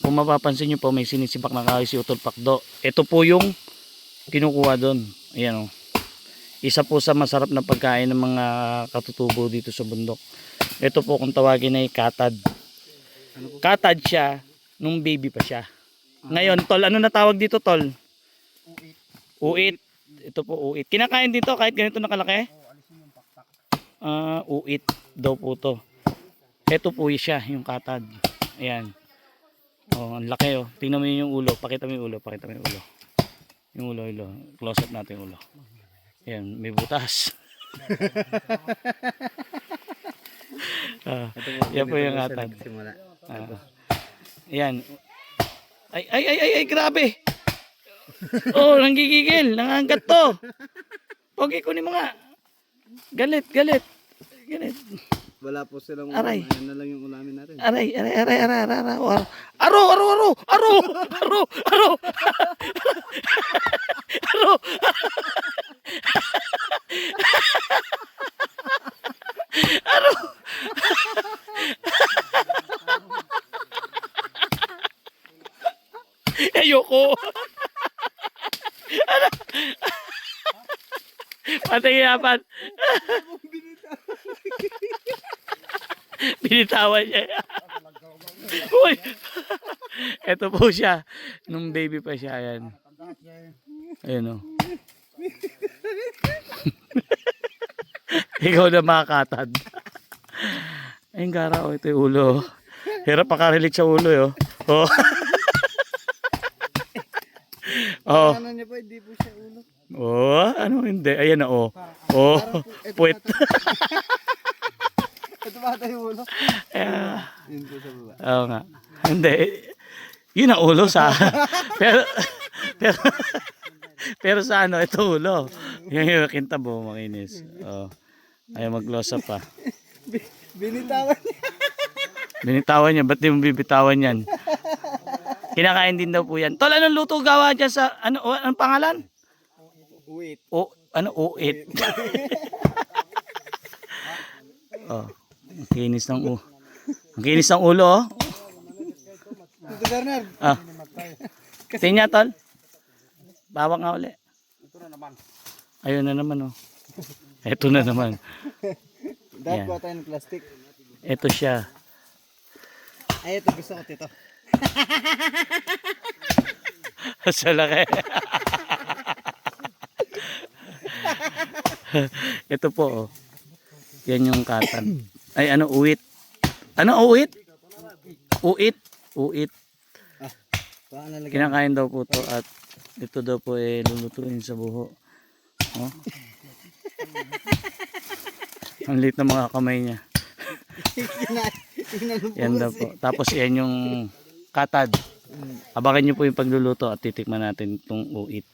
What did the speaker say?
kung mapapansin nyo po, may sinisibak na kahoy si Utol Pakdo. Ito po yung kinukuha doon. Ayan o. Isa po sa masarap na pagkain ng mga katutubo dito sa bundok. Ito po kung tawagin ay katad. Katad siya nung baby pa siya. Ngayon, tol, ano na tawag dito, tol? Uit. Uit. Ito po uit. Kinakain dito kahit ganito nakalaki? Oo, alisin yung pakpak. Uit daw po to. Ito po siya, yung katad. Ayan. Oh, ang laki oh. Tingnan mo yung ulo. Pakita mo yung ulo. Pakita mo yung ulo. Yung ulo, ulo. Close up natin yung ulo. Ayan, may butas. Yan po yung katad. Ayan. Ay, grabe. Oh, nanggigigil. Nangangat to. Okay, kunin mo nga. Galit. Wala po silang Aray. ulam. Ayan na lang yung ulamin natin. Aray. Ayoko. Patingin. Binitawan niya. Uy. Ito po siya. Nung baby pa siya. Ayan. Ayan o. Ikaw na makakatad. Ayun gara o. Ito yung ulo. Hirap pakarelate sa ulo yo. Oh. Oh. Ano niya po, hindi po siya ulo. Oh, ano hindi? Ayan na oh. Oh, puwet. Ito ba tayo ulo? Yun po sa baba. Oo nga. Hindi. Yun ang ulo sa pero pero sa ano ito ulo. Yung kintab mo makinis. Oh. Ayaw mag-close up pa. Binitawan niya. Binitawan niya, ba't di mo bibitawan yan? Kinakain din daw po yan. Tol, anong luto gawa dyan sa, anong pangalan? Uit. Uit. Oh, ang kinis ng ulo. Ang kinis ng ulo, oh. Ito Bernard. Tingnan, tol. Bawak nga uli. Ito na naman. Ayun na naman, oh. Ito na naman. Dahil Yan. po tayo ng plastic. Ito siya. Ay, ito gusto ko tito. Sa laki. Ito po, oh. Yan yung katad. Ay, ano, uit. Ano, uit? Uit. Paano lagyan? Kinakain daw po to at ito daw po eh lulutuin sa buho. Oh. Ang liit ng mga kamay niya. Yan daw po. Tapos yan yung katad. Abangan nyo po yung pagluluto at titikman natin itong uit.